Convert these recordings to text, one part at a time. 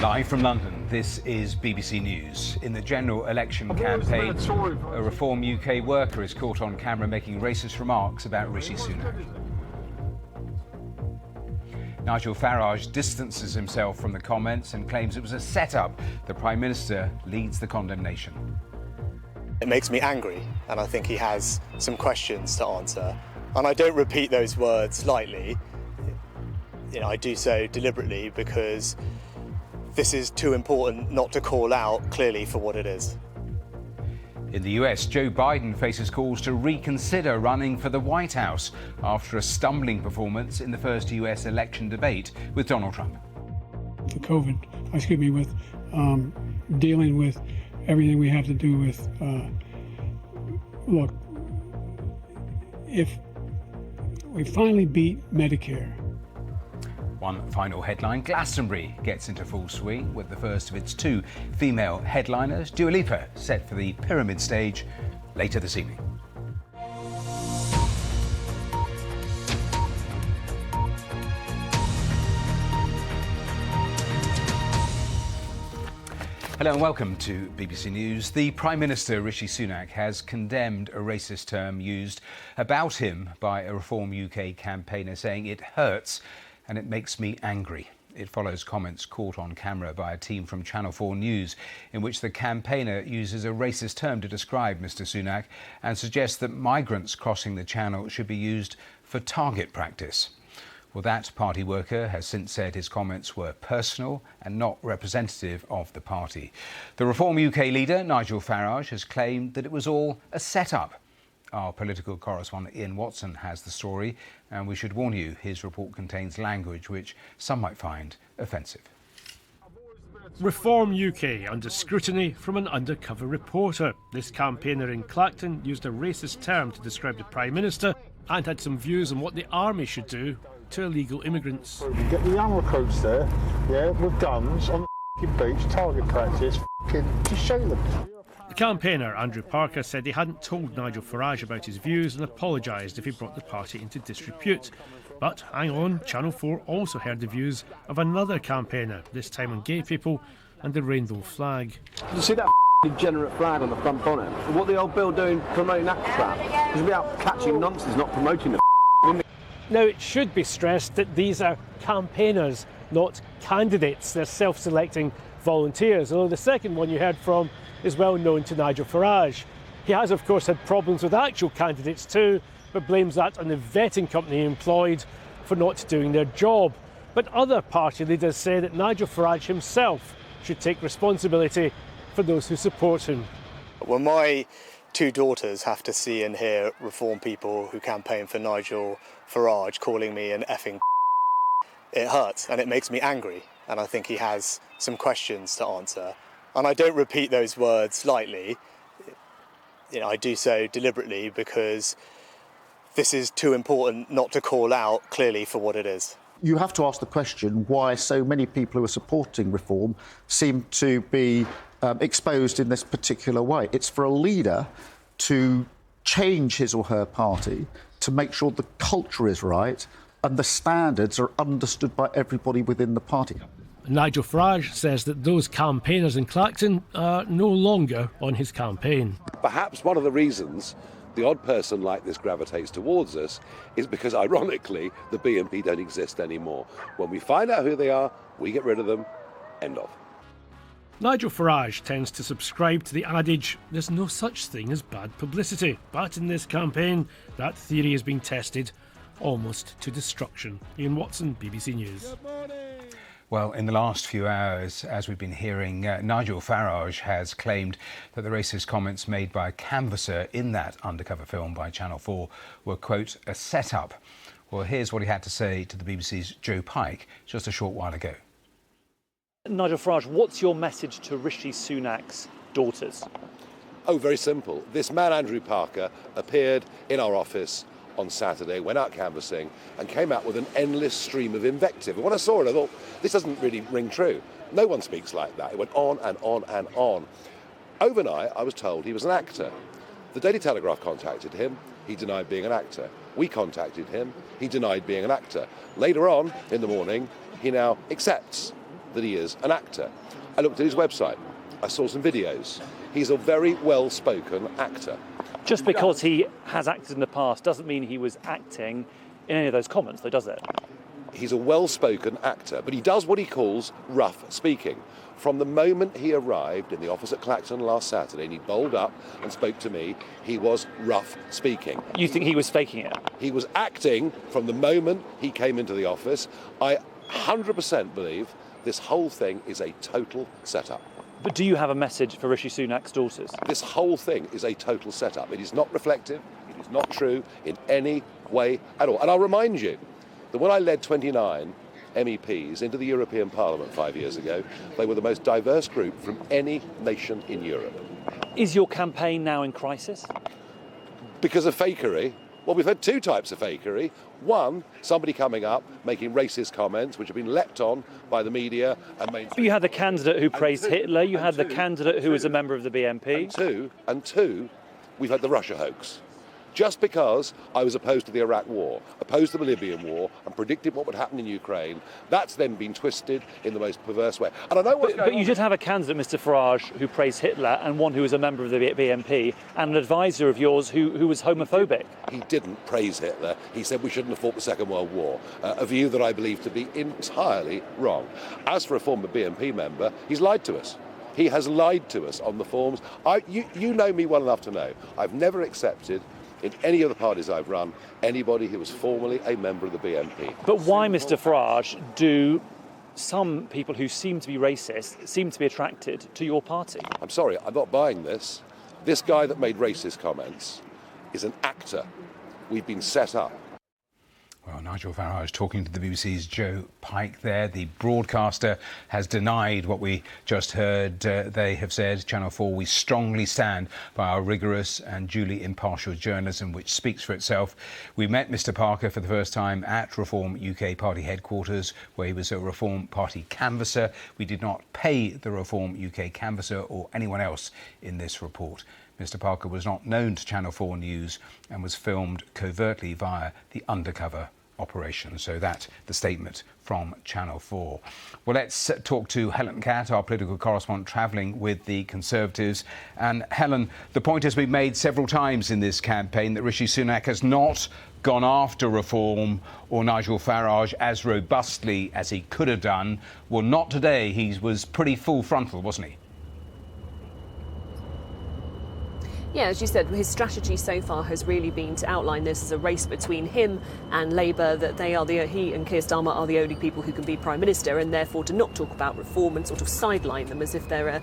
Live from London, this is BBC News. In the general election campaign, a Reform UK worker is caught on camera making racist remarks about Rishi Sunak. Nigel Farage distances himself from the comments and claims it was a setup. The Prime Minister leads the condemnation. It makes me angry, and I think he has some questions to answer. And I don't repeat those words lightly. I do so deliberately because this is too important not to call out clearly for what it is. In the US, Joe Biden faces calls to reconsider running for the White House after a stumbling performance in the first US election debate with Donald Trump. With dealing with everything we have to do with, look, if we finally beat Medicare. One final headline, Glastonbury gets into full swing with the first of its two female headliners. Dua Lipa set for the Pyramid stage later this evening. Hello and welcome to BBC News. The Prime Minister, Rishi Sunak, has condemned a racist term used about him by a Reform UK campaigner, saying it hurts and it makes me angry. It follows comments caught on camera by a team from Channel 4 News in which the campaigner uses a racist term to describe Mr Sunak and suggests that migrants crossing the channel should be used for target practice. Well, that party worker has since said his comments were personal and not representative of the party. The Reform UK leader, Nigel Farage, has claimed that it was all a set-up. Our political correspondent Ian Watson has the story, and we should warn you, his report contains language which some might find offensive. Reform UK under scrutiny from an undercover reporter. This campaigner in Clacton used a racist term to describe the Prime Minister and had some views on what the army should do to illegal immigrants. Get the young recruits there, with guns on the beach, target practice, just show them. The campaigner, Andrew Parker, said he hadn't told Nigel Farage about his views and apologised if he brought the party into disrepute. But hang on, Channel 4 also heard the views of another campaigner, this time on gay people and the rainbow flag. You see that degenerate flag on the front bonnet? What the old Bill doing promoting that crap? He's about catching nonsense, not promoting the Now, it should be stressed that these are campaigners, not candidates. They're self-selecting volunteers, although the second one you heard from is well known to Nigel Farage. He has, of course, had problems with actual candidates too, but blames that on the vetting company employed for not doing their job. But other party leaders say that Nigel Farage himself should take responsibility for those who support him. When my two daughters have to see and hear Reform people who campaign for Nigel Farage calling me an effing it hurts and it makes me angry, and I think he has some questions to answer. And I don't repeat those words lightly. I do so deliberately because this is too important not to call out clearly for what it is. You have to ask the question why so many people who are supporting reform seem to be exposed in this particular way. It's for a leader to change his or her party, to make sure the culture is right and the standards are understood by everybody within the party. Nigel Farage says that those campaigners in Clacton are no longer on his campaign. Perhaps one of the reasons the odd person like this gravitates towards us is because, ironically, the BNP don't exist anymore. When we find out who they are, we get rid of them. End of. Nigel Farage tends to subscribe to the adage, there's no such thing as bad publicity. But in this campaign, that theory is being tested almost to destruction. Ian Watson, BBC News. Well, in the last few hours, as we've been hearing, Nigel Farage has claimed that the racist comments made by a canvasser in that undercover film by Channel 4 were, quote, a set-up. Well, here's what he had to say to the BBC's Joe Pike just a short while ago. Nigel Farage, what's your message to Rishi Sunak's daughters? Oh, very simple. This man, Andrew Parker, appeared in our office on Saturday, went out canvassing and came out with an endless stream of invective. And when I saw it, I thought, this doesn't really ring true. No one speaks like that. It went on and on and on. Overnight, I was told he was an actor. The Daily Telegraph contacted him. He denied being an actor. We contacted him. He denied being an actor. Later on in the morning, he now accepts that he is an actor. I looked at his website. I saw some videos. He's a very well-spoken actor. Just because he has acted in the past doesn't mean he was acting in any of those comments, though, does it? He's a well-spoken actor, but he does what he calls rough speaking. From the moment he arrived in the office at Clacton last Saturday and he bowled up and spoke to me, he was rough speaking. You think he was faking it? He was acting from the moment he came into the office. I 100% believe this whole thing is a total setup. But do you have a message for Rishi Sunak's daughters? This whole thing is a total setup. It is not reflective. It is not true in any way at all. And I'll remind you that when I led 29 MEPs into the European Parliament 5 years ago, they were the most diverse group from any nation in Europe. Is your campaign now in crisis? Because of fakery? Well, we've had two types of fakery. One, somebody coming up making racist comments which have been leapt on by the media and mainstream. But you had the candidate who praised Hitler, you had the candidate who was a member of the BNP. And two, we've had the Russia hoax. Just because I was opposed to the Iraq war, opposed to the Libyan war, and predicted what would happen in Ukraine, that's then been twisted in the most perverse way. And I know what's going on. But you did have a candidate, Mr. Farage, who praised Hitler, and one who was a member of the BNP, and an advisor of yours who was homophobic. He didn't praise Hitler. He said we shouldn't have fought the Second World War, a view that I believe to be entirely wrong. As for a former BNP member, he's lied to us. He has lied to us on the forms. You know me well enough to know I've never accepted in any of the parties I've run, anybody who was formerly a member of the BNP. But why, Mr. Farage, do some people who seem to be racist seem to be attracted to your party? I'm sorry, I'm not buying this. This guy that made racist comments is an actor. We've been set up. Well, Nigel Farage talking to the BBC's Joe Pike there. The broadcaster has denied what we just heard. They have said, Channel 4, we strongly stand by our rigorous and duly impartial journalism, which speaks for itself. We met Mr Parker for the first time at Reform UK Party headquarters, where he was a Reform Party canvasser. We did not pay the Reform UK canvasser or anyone else in this report. Mr Parker was not known to Channel 4 News and was filmed covertly via the undercover operation. So that's the statement from Channel 4. Well, let's talk to Helen Catt, our political correspondent travelling with the Conservatives. And Helen, the point has been made several times in this campaign that Rishi Sunak has not gone after Reform or Nigel Farage as robustly as he could have done. Well, not today. He was pretty full frontal, wasn't he? Yeah, as you said, his strategy so far has really been to outline this as a race between him and Labour, that he and Keir Starmer are the only people who can be Prime Minister, and therefore to not talk about reform and sort of sideline them as if they're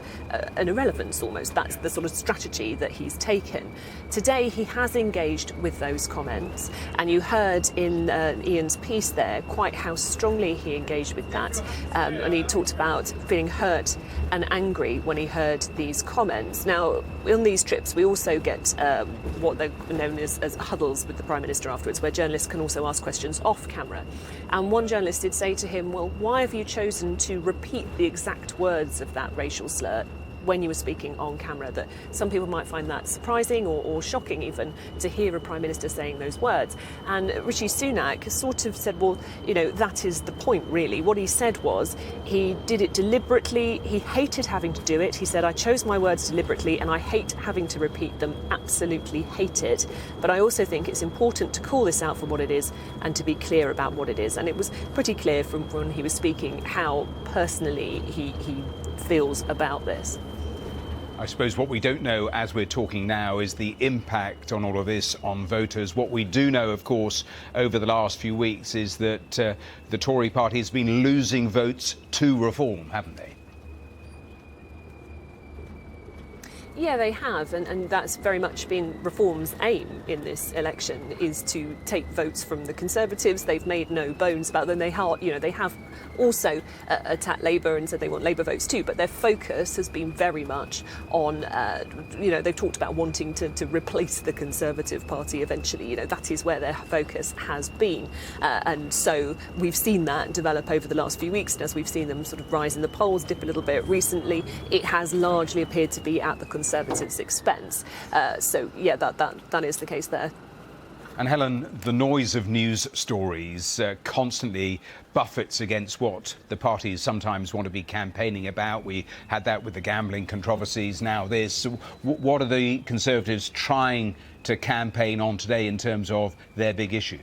an irrelevance almost. That's the sort of strategy that he's taken. Today he has engaged with those comments, and you heard in Ian's piece there quite how strongly he engaged with that, and he talked about feeling hurt and angry when he heard these comments. Now, on these trips we also get what they're known as huddles with the Prime Minister afterwards, where journalists can also ask questions off camera. And one journalist did say to him, well, why have you chosen to repeat the exact words of that racial slur when you were speaking on camera? That some people might find that surprising or shocking even to hear a Prime Minister saying those words. And Rishi Sunak sort of said, well, you know, that is the point really. What he said was he did it deliberately. He hated having to do it. He said, I chose my words deliberately and I hate having to repeat them. Absolutely hate it. But I also think it's important to call this out for what it is and to be clear about what it is. And it was pretty clear from when he was speaking how personally he feels about this. I suppose what we don't know as we're talking now is the impact on all of this on voters. What we do know, of course, over the last few weeks is that the Tory party has been losing votes to Reform, haven't they? Yeah, they have, and that's very much been Reform's aim in this election, is to take votes from the Conservatives. They've made no bones about them. They have also attacked Labour and said they want Labour votes too, but their focus has been very much on, they've talked about wanting to replace the Conservative Party eventually. That is where their focus has been. And so we've seen that develop over the last few weeks, and as we've seen them sort of rise in the polls, dip a little bit recently, it has largely appeared to be at the Conservatives' expense. So, yeah, that is the case there. And Helen, the noise of news stories constantly buffets against what the parties sometimes want to be campaigning about. We had that with the gambling controversies, now this. What are the Conservatives trying to campaign on today in terms of their big issue?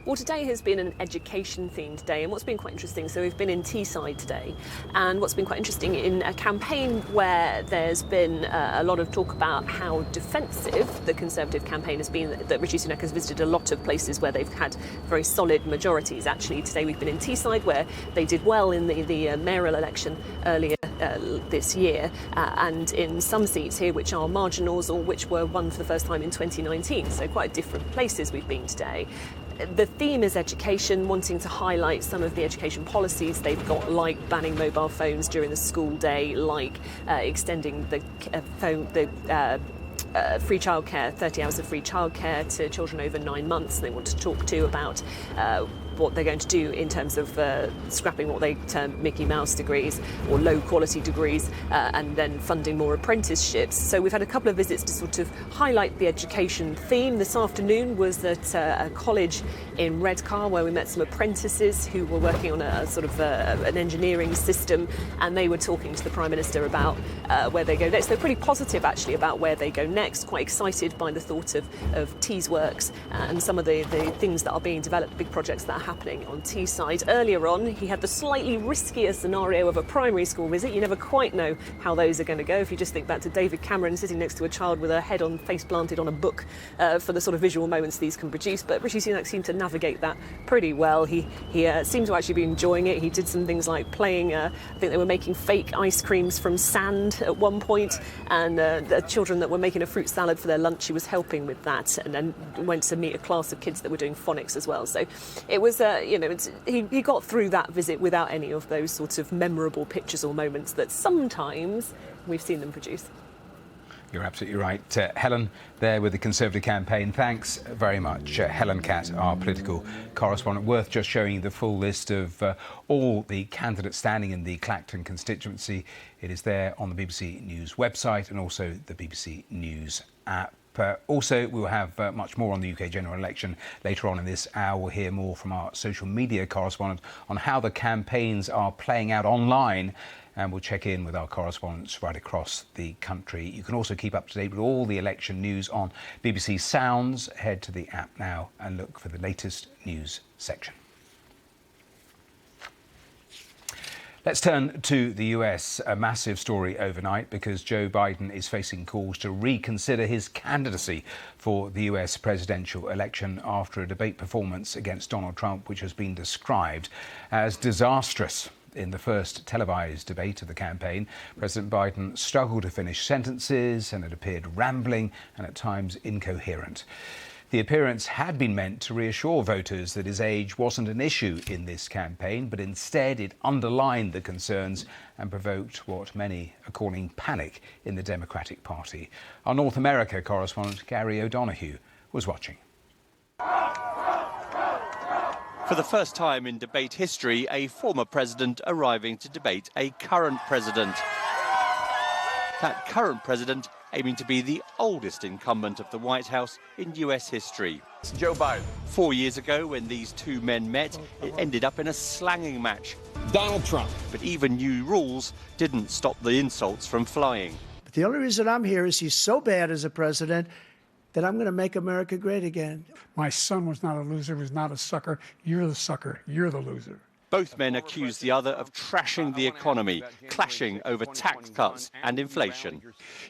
Well, today has been an education-themed day, and what's been quite interesting, so we've been in Teesside today, and what's been quite interesting in a campaign where there's been a lot of talk about how defensive the Conservative campaign has been, that Rishi Sunak has visited a lot of places where they've had very solid majorities. Actually, today we've been in Teesside, where they did well in the mayoral election earlier this year, and in some seats here which are marginals or which were won for the first time in 2019, so quite different places we've been today. The theme is education, wanting to highlight some of the education policies they've got, like banning mobile phones during the school day, like extending the free childcare, 30 hours of free childcare to children over 9 months. They want to talk too about what they're going to do in terms of scrapping what they term Mickey Mouse degrees or low quality degrees, and then funding more apprenticeships. So we've had a couple of visits to sort of highlight the education theme. This afternoon was at a college in Redcar where we met some apprentices who were working on a sort of an engineering system, and they were talking to the Prime Minister about where they go next. They're pretty positive actually about where they go next, quite excited by the thought of Tees Works and some of the things that are being developed, big projects that are happening on Teesside. Earlier on, he had the slightly riskier scenario of a primary school visit. You never quite know how those are going to go. If you just think back to David Cameron sitting next to a child with her head on face planted on a book for the sort of visual moments these can produce. But Rishi Sunak seemed to navigate that pretty well. He seemed to actually be enjoying it. He did some things like playing, I think they were making fake ice creams from sand at one point, and the children that were making a fruit salad for their lunch, he was helping with that, and then went to meet a class of kids that were doing phonics as well. So it was, he got through that visit without any of those sorts of memorable pictures or moments that sometimes we've seen them produce. You're absolutely right. Helen, there with the Conservative campaign. Thanks very much. Helen Catt, our political correspondent. Worth just showing you the full list of all the candidates standing in the Clacton constituency. It is there on the BBC News website and also the BBC News app. Also, we'll have much more on the UK general election later on in this hour. We'll hear more from our social media correspondent on how the campaigns are playing out online, and we'll check in with our correspondents right across the country. You can also keep up to date with all the election news on BBC Sounds. Head to the app now and look for the latest news section. Let's turn to the US, a massive story overnight because Joe Biden is facing calls to reconsider his candidacy for the US presidential election after a debate performance against Donald Trump, which has been described as disastrous. In the first televised debate of the campaign, President Biden struggled to finish sentences and it appeared rambling and at times incoherent. The appearance had been meant to reassure voters that his age wasn't an issue in this campaign, but instead it underlined the concerns and provoked what many are calling panic in the Democratic Party. Our North America correspondent Gary O'Donoghue was watching. For the first time in debate history, a former president arriving to debate a current president. That current president aiming to be the oldest incumbent of the White House in US history. It's Joe Biden. 4 years ago, when these two men met, it ended up in a slanging match. Donald Trump. But even new rules didn't stop the insults from flying. But the only reason I'm here is he's so bad as a president that I'm going to make America great again. My son was not a loser, was not a sucker. You're the sucker. You're the loser. Both men accused the other of trashing the economy, clashing over tax cuts and inflation.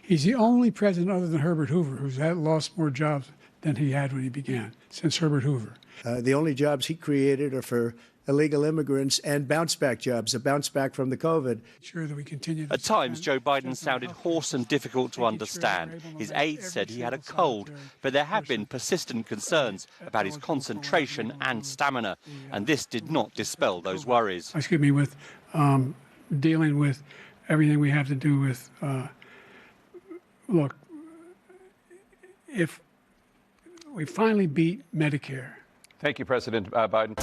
He's the only president other than Herbert Hoover who's lost more jobs than he had when he began, since Herbert Hoover. The only jobs he created are for illegal immigrants and bounce-back jobs, a bounce-back from the COVID. Sure that we continue. At times, Joe Biden sounded hoarse and difficult to understand. His aides said he had a cold, but there have been persistent concerns about his concentration and stamina, and this did not dispel those worries. Excuse me, with dealing with everything we have to do with, look, if we finally beat Medicare. Thank you, President Biden.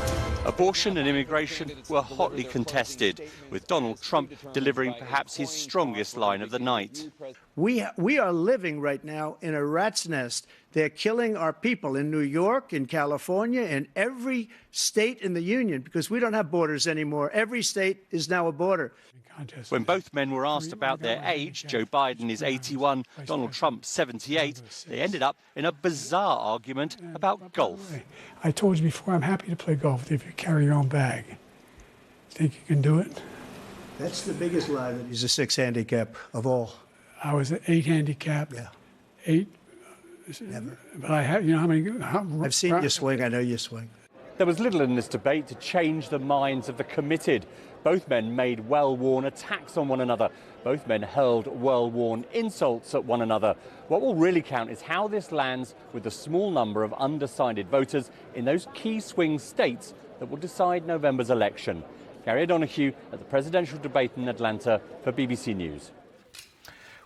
Abortion and immigration were hotly contested, with Donald Trump delivering perhaps his strongest line of the night. We are living right now in a rat's nest. They're killing our people in New York, in California, in every state in the union, because we don't have borders anymore. Every state is now a border. When both men were asked about their age, Joe Biden is 81, Donald Trump 78, they ended up in a bizarre argument about golf. I told you before, I'm happy to play golf if you carry your own bag. Think you can do it? That's the biggest lie, that he's a 6 handicap of all. I was an 8 handicap. Yeah. 8. Never. But I have, you know how many... I've seen you swing. I know you swing. There was little in this debate to change the minds of the committed. Both men made well-worn attacks on one another. Both men hurled well-worn insults at one another. What will really count is how this lands with the small number of undecided voters in those key swing states that will decide November's election. Gary O'Donoghue at the presidential debate in Atlanta for BBC News.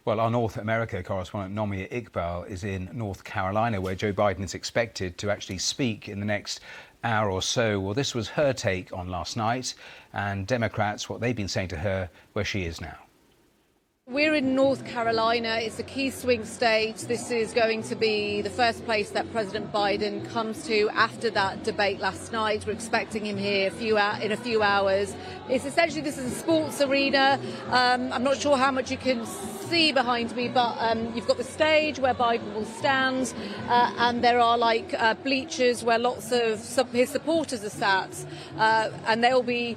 Well, our North America correspondent Nomia Iqbal is in North Carolina, where Joe Biden is expected to actually speak in the next hour or so. Well, this was her take on last night, and Democrats, what they've been saying to her, where she is now. We're in North Carolina. It's a key swing state. This is going to be the first place that President Biden comes to after that debate last night. We're expecting him here in a few hours. It's essentially, this is a sports arena. I'm not sure how much you can see behind me, but you've got the stage where Biden will stand, and there are bleachers where lots of his supporters are sat, and they'll be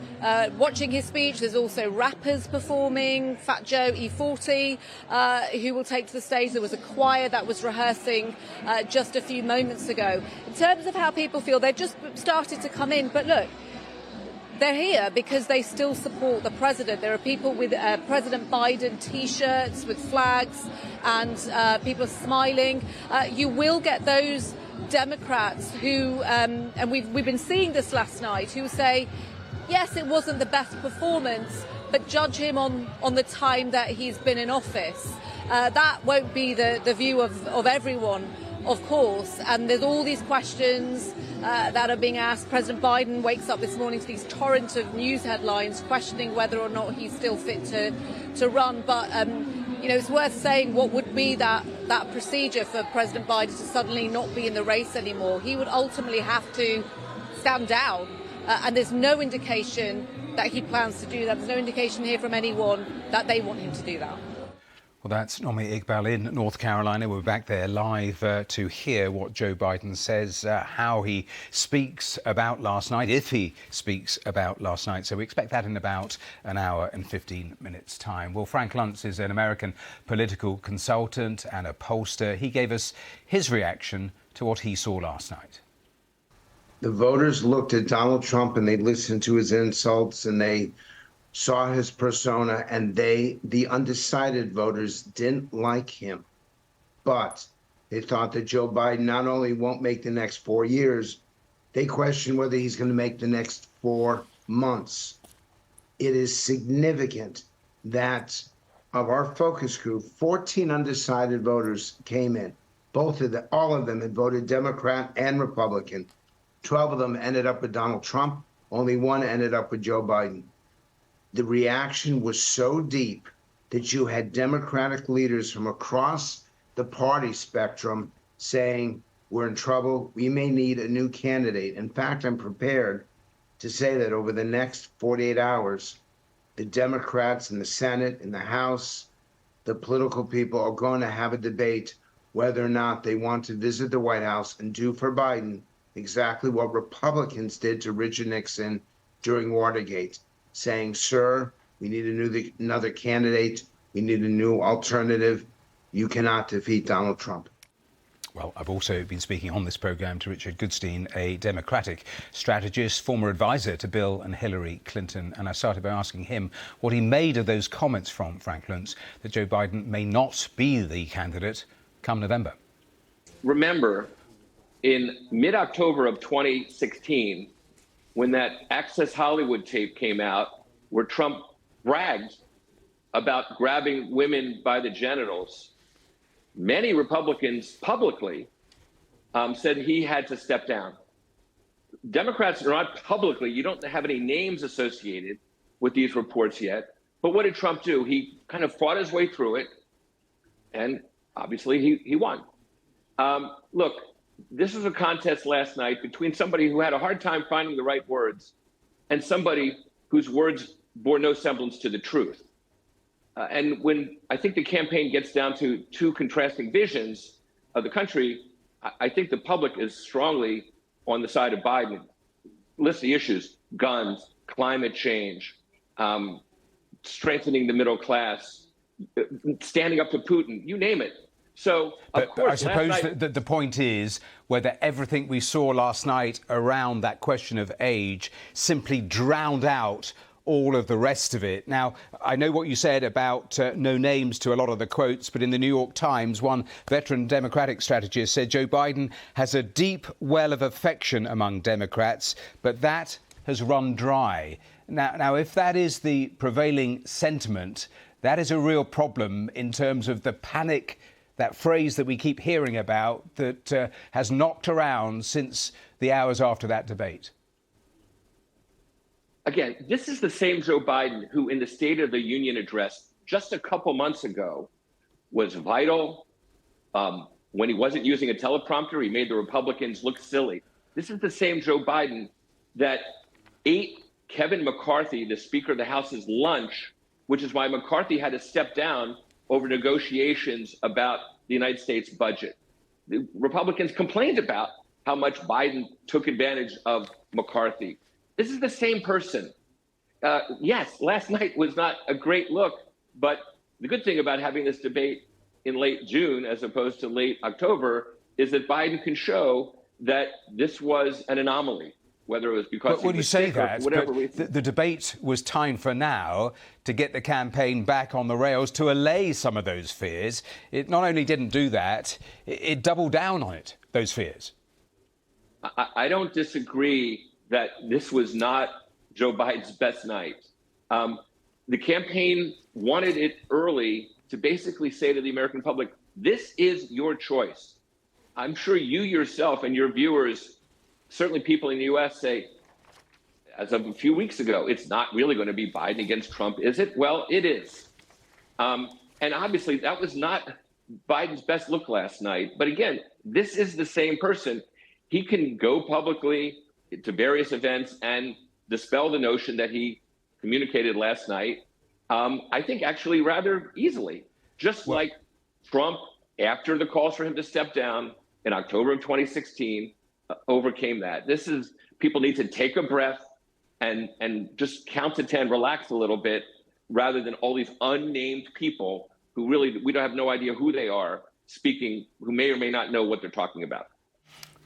watching his speech. There's also rappers performing, Fat Joe, E40, who will take to the stage. There was a choir that was rehearsing just a few moments ago. In terms of how people feel, they've just started to come in, but look, they're here because they still support the president. There are people with President Biden T-shirts with flags, and people are smiling. You will get those Democrats who, and we've been seeing this last night, who say, yes, it wasn't the best performance, but judge him on the time that he's been in office. That won't be the view of everyone, of course, and there's all these questions that are being asked. President Biden wakes up this morning to these torrent of news headlines questioning whether or not he's still fit to run. But it's worth saying, what would be that procedure for President Biden to suddenly not be in the race anymore? He would ultimately have to stand down, and there's no indication that he plans to do that. There's no indication here from anyone that they want him to do that. Well, that's Nomia Iqbal in North Carolina. We're back there live to hear what Joe Biden says, how he speaks about last night, if he speaks about last night. So we expect that in about an hour and 15 minutes' time. Well, Frank Luntz is an American political consultant and a pollster. He gave us his reaction to what he saw last night. The voters looked at Donald Trump and they listened to his insults and they saw his persona, and the undecided voters didn't like him, but they thought that Joe Biden not only won't make the next 4 years, they question whether he's going to make the next 4 months. It is significant that of our focus group, 14 undecided voters came in. All of them had voted Democrat and Republican. 12 of them ended up with Donald Trump. Only one ended up with Joe Biden. The reaction was so deep that you had Democratic leaders from across the party spectrum saying, we're in trouble, we may need a new candidate. In fact, I'm prepared to say that over the next 48 hours, the Democrats in the Senate, in the House, the political people are going to have a debate whether or not they want to visit the White House and do for Biden exactly what Republicans did to Richard Nixon during Watergate, saying, sir, we need another candidate. We need a new alternative. You cannot defeat Donald Trump. Well, I've also been speaking on this programme to Richard Goodstein, a Democratic strategist, former advisor to Bill and Hillary Clinton. And I started by asking him what he made of those comments from Frank Luntz that Joe Biden may not be the candidate come November. Remember, in mid-October of 2016, when that Access Hollywood tape came out, where Trump bragged about grabbing women by the genitals, many Republicans publicly said he had to step down. Democrats are not publicly, you don't have any names associated with these reports yet. But what did Trump do? He kind of fought his way through it, and obviously he won. Look, this was a contest last night between somebody who had a hard time finding the right words and somebody whose words bore no semblance to the truth. And when I think the campaign gets down to two contrasting visions of the country, I think the public is strongly on the side of Biden. List the issues: guns, climate change, strengthening the middle class, standing up to Putin, you name it. So, of course, I suppose the point is whether everything we saw last night around that question of age simply drowned out all of the rest of it. Now, I know what you said about no names to a lot of the quotes, but in the New York Times, one veteran Democratic strategist said Joe Biden has a deep well of affection among Democrats, but that has run dry. Now, if that is the prevailing sentiment, that is a real problem in terms of the panic, that phrase that we keep hearing about that has knocked around since the hours after that debate. Again, this is the same Joe Biden who, in the State of the Union address just a couple months ago, was vital. When he wasn't using a teleprompter, he made the Republicans look silly. This is the same Joe Biden that ate Kevin McCarthy, the Speaker of the House's lunch, which is why McCarthy had to step down over negotiations about the United States budget. The Republicans complained about how much Biden took advantage of McCarthy. This is the same person. Yes, last night was not a great look, but the good thing about having this debate in late June as opposed to late October is that Biden can show that this was an anomaly, whether it was because you say that, whatever the debate was timed for now to get the campaign back on the rails, to allay some of those fears. It not only didn't do that, it doubled down on it, those fears. I don't disagree that this was not Joe Biden's best night. The campaign wanted it early to basically say to the American public, this is your choice. I'm sure you yourself and your viewers, certainly people in the U.S. say, as of a few weeks ago, it's not really going to be Biden against Trump, is it? Well, it is. And obviously, that was not Biden's best look last night. But again, this is the same person. He can go publicly to various events and dispel the notion that he communicated last night, I think actually rather easily, just like Trump, after the calls for him to step down in October of 2016, overcame that. This is, people need to take a breath and just count to 10, relax a little bit, rather than all these unnamed people who really, we don't have no idea who they are speaking, who may or may not know what they're talking about.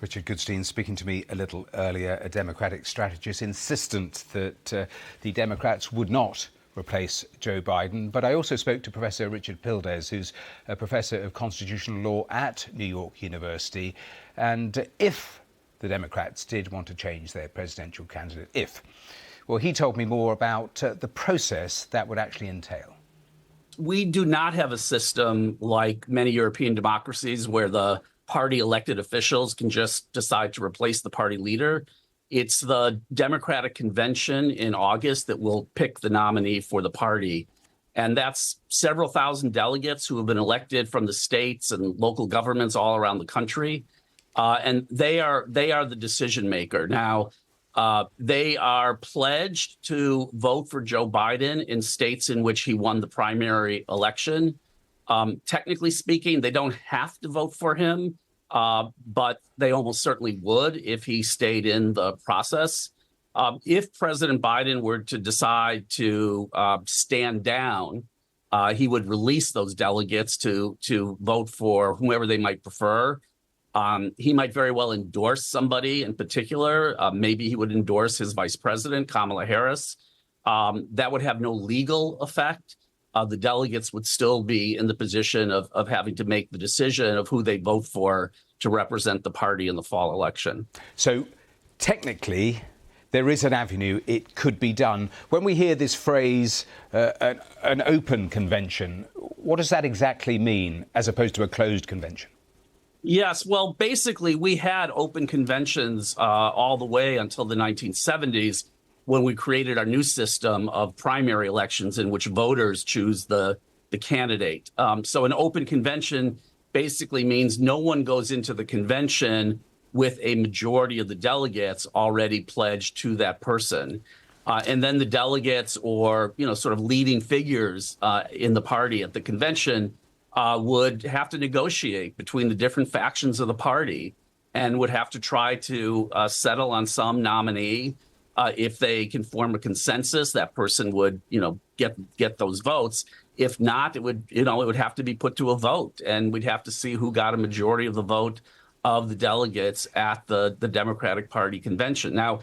Richard Goodstein speaking to me a little earlier, a Democratic strategist insistent that the Democrats would not replace Joe Biden. But I also spoke to Professor Richard Pildes, who's a professor of constitutional law at New York University. And if the Democrats did want to change their presidential candidate, well, he told me more about the process that would actually entail. We do not have a system like many European democracies where the party elected officials can just decide to replace the party leader. It's the Democratic convention in August that will pick the nominee for the party. And that's several thousand delegates who have been elected from the states and local governments all around the country. And they are the decision maker. Now, they are pledged to vote for Joe Biden in states in which he won the primary election. Technically speaking, they don't have to vote for him, but they almost certainly would if he stayed in the process. If President Biden were to decide to stand down, he would release those delegates to vote for whoever they might prefer. He might very well endorse somebody in particular. Maybe he would endorse his vice president, Kamala Harris. That would have no legal effect. The delegates would still be in the position of having to make the decision of who they vote for to represent the party in the fall election. So technically, there is an avenue it could be done. When we hear this phrase, an open convention, what does that exactly mean as opposed to a closed convention? Yes, well, basically, we had open conventions all the way until the 1970s when we created our new system of primary elections in which voters choose the candidate. So an open convention basically means no one goes into the convention with a majority of the delegates already pledged to that person. And then the delegates or, sort of leading figures in the party at the convention would have to negotiate between the different factions of the party and would have to try to settle on some nominee. If they can form a consensus, that person would, get those votes. If not, it would have to be put to a vote, and we'd have to see who got a majority of the vote of the delegates at the Democratic Party convention. Now,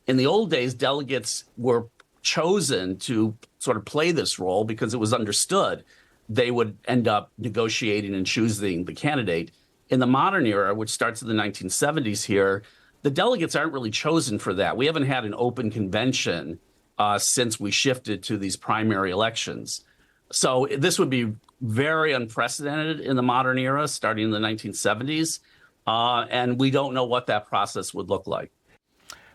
in the old days, delegates were chosen to sort of play this role because it was understood they would end up negotiating and choosing the candidate. In the modern era, which starts in the 1970s here, the delegates aren't really chosen for that. We haven't had an open convention since we shifted to these primary elections. So this would be very unprecedented in the modern era, starting in the 1970s. And we don't know what that process would look like.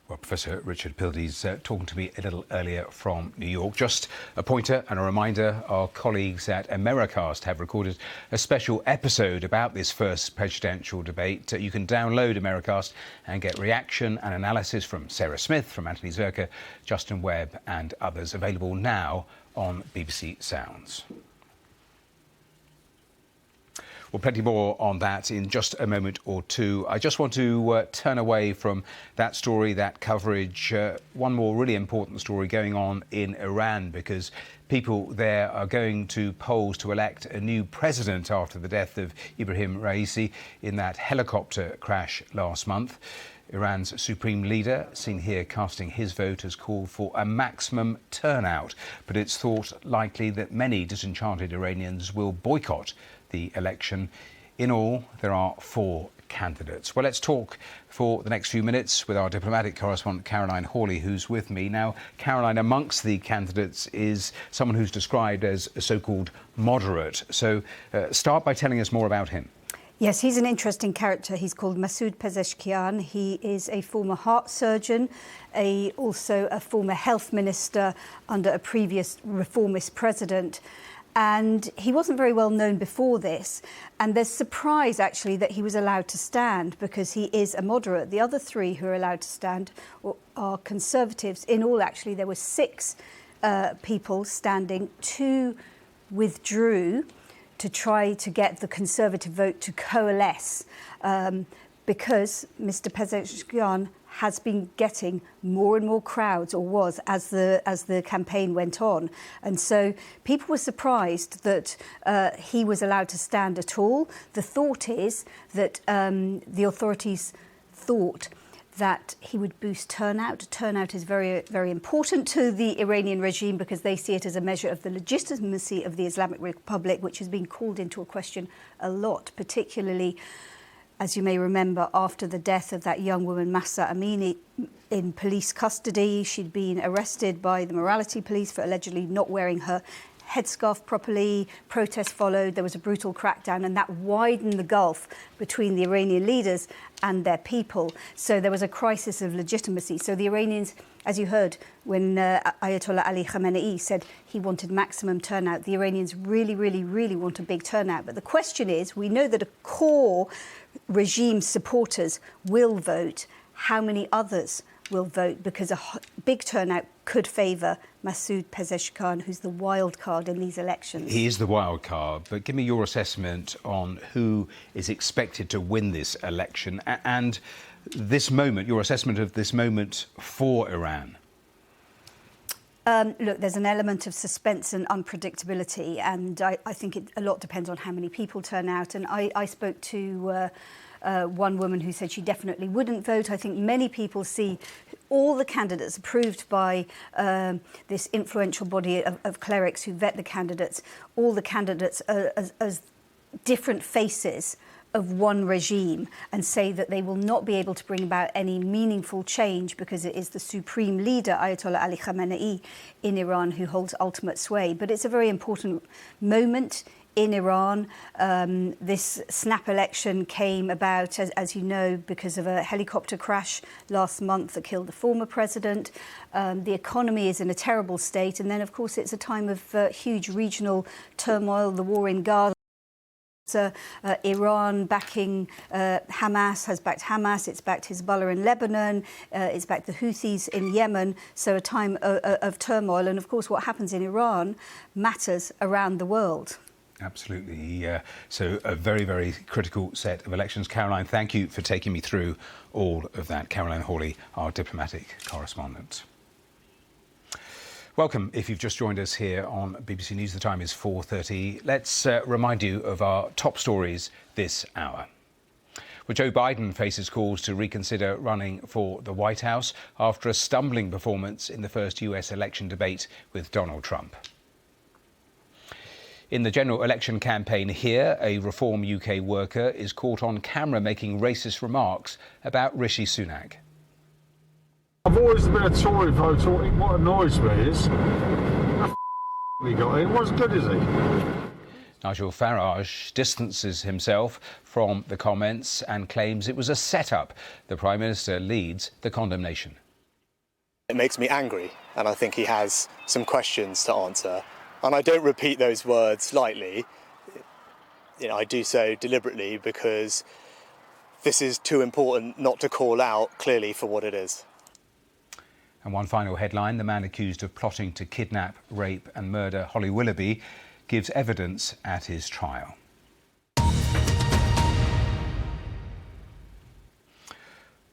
Well, Professor Richard Pildes talking to me a little earlier from New York. Just a pointer and a reminder, our colleagues at Americast have recorded a special episode about this first presidential debate. You can download Americast and get reaction and analysis from Sarah Smith, from Anthony Zerka, Justin Webb and others, available now on BBC Sounds. Well, plenty more on that in just a moment or two. I just want to turn away from that story, that coverage. One more really important story going on in Iran, because people there are going to polls to elect a new president after the death of Ibrahim Raisi in that helicopter crash last month. Iran's supreme leader, seen here casting his vote, has called for a maximum turnout, but it's thought likely that many disenchanted Iranians will boycott the election. In all, there are 4 candidates. Well, let's talk for the next few minutes with our diplomatic correspondent Caroline Hawley, who's with me. Now, Caroline, amongst the candidates is someone who's described as a so-called moderate. So start by telling us more about him. Yes, he's an interesting character. He's called Masoud Pezeshkian. He is a former heart surgeon, also a former health minister under a previous reformist president. And he wasn't very well known before this. And there's surprise, actually, that he was allowed to stand because he is a moderate. The other 3 who are allowed to stand are conservatives. In all, actually, there were 6 people standing. 2 withdrew to try to get the Conservative vote to coalesce because Mr. Pezeshkian has been getting more and more crowds, or was, as the campaign went on. And so people were surprised that he was allowed to stand at all. The thought is that the authorities thought that he would boost turnout. Turnout is very, very important to the Iranian regime because they see it as a measure of the legitimacy of the Islamic Republic, which has been called into a question a lot, particularly, as you may remember, after the death of that young woman, Mahsa Amini, in police custody. She'd been arrested by the morality police for allegedly not wearing her headscarf properly. Protests followed. There was a brutal crackdown, and that widened the gulf between the Iranian leaders and their people. So there was a crisis of legitimacy. So the Iranians, as you heard, when Ayatollah Ali Khamenei said he wanted maximum turnout, the Iranians really, really, really want a big turnout. But the question is, we know that a core regime supporters will vote. How many others will vote? Because a big turnout could favour Masoud Pezeshkian, who's the wild card in these elections. He is the wild card, but give me your assessment on who is expected to win this election and this moment, your assessment of this moment for Iran. Look, there's an element of suspense and unpredictability, and I think a lot depends on how many people turn out. And I spoke to one woman who said she definitely wouldn't vote. I think many people see all the candidates approved by this influential body of clerics who vet the candidates, all the candidates as different faces of one regime, and say that they will not be able to bring about any meaningful change because it is the supreme leader, Ayatollah Ali Khamenei, in Iran who holds ultimate sway. But it's a very important moment in Iran. This snap election came about, as you know, because of a helicopter crash last month that killed the former president. The economy is in a terrible state. And then, of course, it's a time of huge regional turmoil, the war in Gaza. Iran backing Hamas, has backed Hamas, it's backed Hezbollah in Lebanon, it's backed the Houthis in Yemen, so a time of turmoil. And of course what happens in Iran matters around the world. Absolutely. So a very, very critical set of elections. Caroline, thank you for taking me through all of that. Caroline Hawley, our diplomatic correspondent. Welcome if you've just joined us here on BBC News. The time is 4:30. Let's remind you of our top stories this hour. Well, Joe Biden faces calls to reconsider running for the White House after a stumbling performance in the first US election debate with Donald Trump. In the general election campaign here, a Reform UK worker is caught on camera making racist remarks about Rishi Sunak. I've always been a Tory voter. What annoys me is he got in. What's good is he? Nigel Farage distances himself from the comments and claims it was a setup. The Prime Minister leads the condemnation. It makes me angry, and I think he has some questions to answer. And I don't repeat those words lightly. I do so deliberately because this is too important not to call out clearly for what it is. And one final headline, the man accused of plotting to kidnap, rape and murder Holly Willoughby gives evidence at his trial.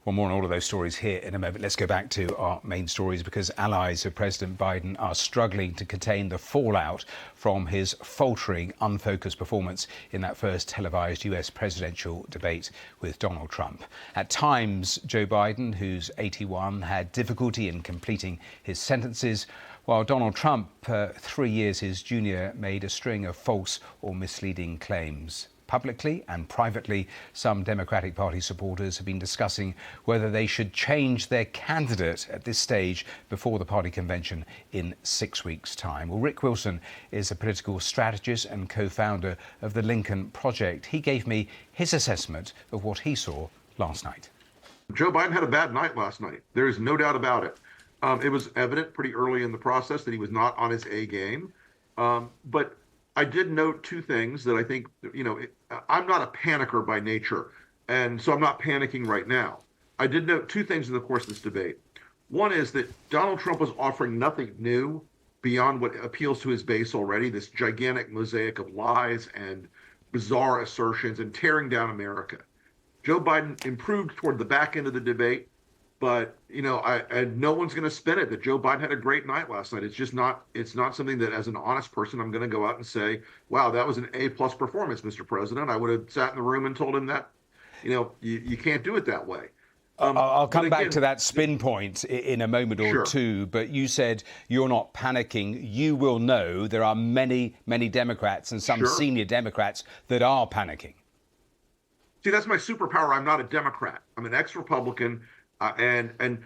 Well, more on all of those stories here in a moment. Let's go back to our main stories because allies of President Biden are struggling to contain the fallout from his faltering, unfocused performance in that first televised US presidential debate with Donald Trump. At times, Joe Biden, who's 81, had difficulty in completing his sentences, while Donald Trump, 3 years his junior, made a string of false or misleading claims. Publicly and privately, some Democratic Party supporters have been discussing whether they should change their candidate at this stage before the party convention in 6 weeks' time. Well, Rick Wilson is a political strategist and co-founder of the Lincoln Project. He gave me his assessment of what he saw last night. Joe Biden had a bad night last night. There is no doubt about it. It was evident pretty early in the process that he was not on his A game. But I did note two things that I think, I'm not a panicker by nature, and so I'm not panicking right now. I did note two things in the course of this debate. One is that Donald Trump was offering nothing new beyond what appeals to his base already, this gigantic mosaic of lies and bizarre assertions and tearing down America. Joe Biden improved toward the back end of the debate, but and no one's going to spin it that Joe Biden had a great night last night. It's not something that, as an honest person, I'm going to go out and say, wow, that was an A+ performance, Mr. President. I would have sat in the room and told him that, you can't do it that way. I'll come back to that spin point in a moment or two, but you said you're not panicking. You will know there are many, many Democrats and some senior Democrats that are panicking. See, that's my superpower. I'm not a Democrat. I'm an ex-Republican. And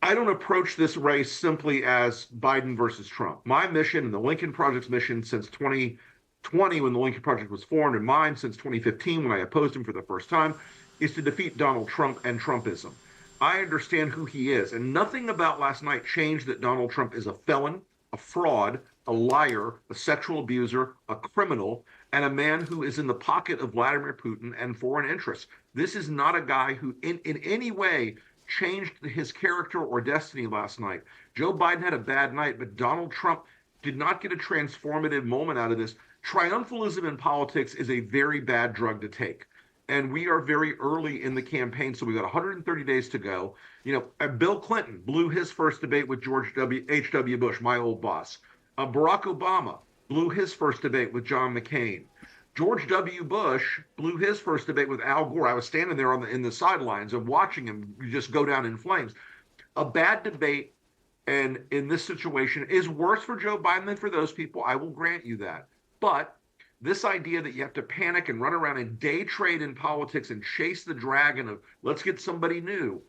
I don't approach this race simply as Biden versus Trump. My mission and the Lincoln Project's mission since 2020, when the Lincoln Project was formed, and mine since 2015, when I opposed him for the first time, is to defeat Donald Trump and Trumpism. I understand who he is, and nothing about last night changed that Donald Trump is a felon, a fraud, a liar, a sexual abuser, a criminal, and a man who is in the pocket of Vladimir Putin and foreign interests. This is not a guy who in any way changed his character or destiny last night. Joe Biden had a bad night, but Donald Trump did not get a transformative moment out of this. Triumphalism in politics is a very bad drug to take. And we are very early in the campaign, so we've got 130 days to go. Bill Clinton blew his first debate with George H.W. Bush, my old boss. Barack Obama blew his first debate with John McCain. George W. Bush blew his first debate with Al Gore. I was standing there in the sidelines and watching him just go down in flames. A bad debate, and in this situation, is worse for Joe Biden than for those people. I will grant you that. But this idea that you have to panic and run around and day trade in politics and chase the dragon of let's get somebody new.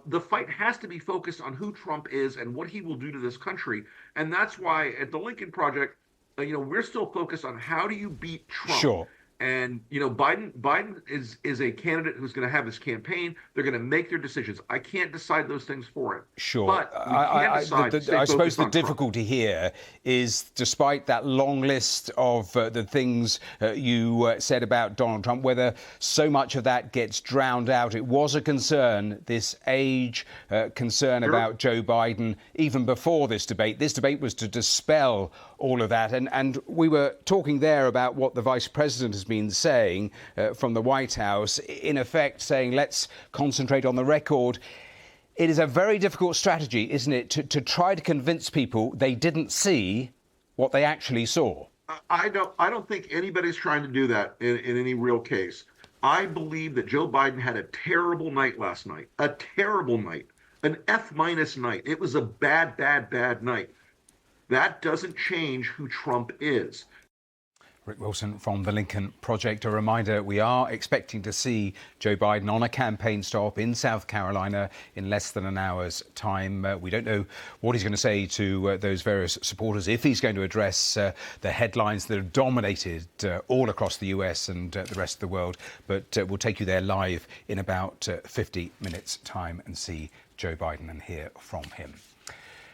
The fight has to be focused on who Trump is and what he will do to this country. And that's why at the Lincoln Project, we're still focused on how do you beat Trump. Sure. And Biden is a candidate who's going to have his campaign. They're going to make their decisions. I can't decide those things for him. Sure. But we can decide. I suppose the difficulty here is, despite that long list of the things you said about Donald Trump, whether so much of that gets drowned out. It was a concern, this age concern about Joe Biden, even before this debate. This debate was to dispel all of that. And we were talking there about what the vice president has been saying from the White House, in effect saying, let's concentrate on the record. It is a very difficult strategy, isn't it, to try to convince people they didn't see what they actually saw. I don't think anybody's trying to do that in any real case. I believe that Joe Biden had a terrible night last night, a terrible night, an F- night. It was a bad night. That doesn't change who Trump is. Rick Wilson from the Lincoln Project. A reminder, we are expecting to see Joe Biden on a campaign stop in South Carolina in less than an hour's time. We don't know what he's going to say to those various supporters, if he's going to address the headlines that have dominated all across the US and the rest of the world. But we'll take you there live in about 50 minutes' time and see Joe Biden and hear from him.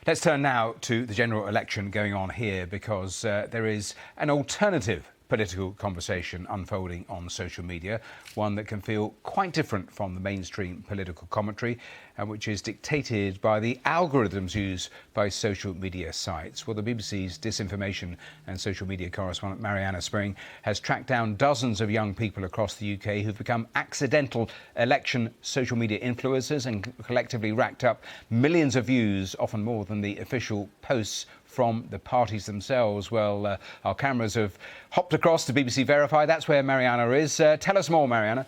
Let's turn now to the general election going on here, because there is an alternative political conversation unfolding on social media, one that can feel quite different from the mainstream political commentary, and which is dictated by the algorithms used by social media sites. Well, the BBC's disinformation and social media correspondent Mariana Spring has tracked down dozens of young people across the UK who've become accidental election social media influencers and collectively racked up millions of views, often more than the official posts from the parties themselves. Well, our cameras have hopped across to BBC Verify. That's where Mariana is. Tell us more, Mariana.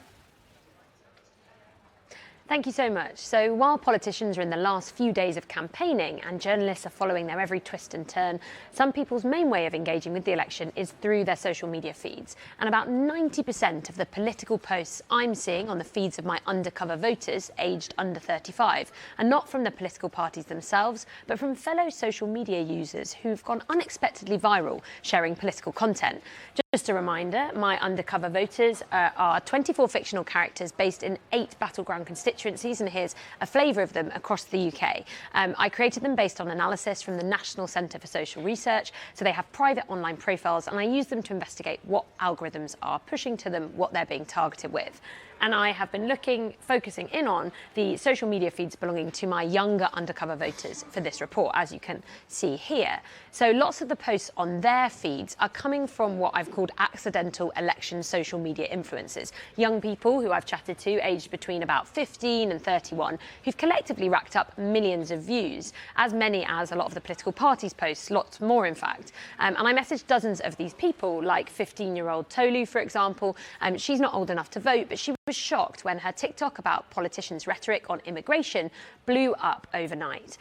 Thank you so much. So while politicians are in the last few days of campaigning and journalists are following their every twist and turn, some people's main way of engaging with the election is through their social media feeds. And about 90% of the political posts I'm seeing on the feeds of my undercover voters aged under 35 are not from the political parties themselves, but from fellow social media users who've gone unexpectedly viral sharing political content. Just a reminder, my undercover voters are 24 fictional characters based in 8 battleground constituencies, and here's a flavour of them across the UK. I created them based on analysis from the National Centre for Social Research, so they have private online profiles, and I use them to investigate what algorithms are pushing to them, what they're being targeted with. And I have been focusing in on the social media feeds belonging to my younger undercover voters for this report, as you can see here. So lots of the posts on their feeds are coming from what I've called accidental election social media influencers, young people who I've chatted to aged between about 15 and 31, who've collectively racked up millions of views, as many as a lot of the political parties' posts, lots more in fact. And I messaged dozens of these people, like 15-year-old Tolu, for example. She's not old enough to vote, but she was shocked when her TikTok about politicians' rhetoric on immigration blew up overnight.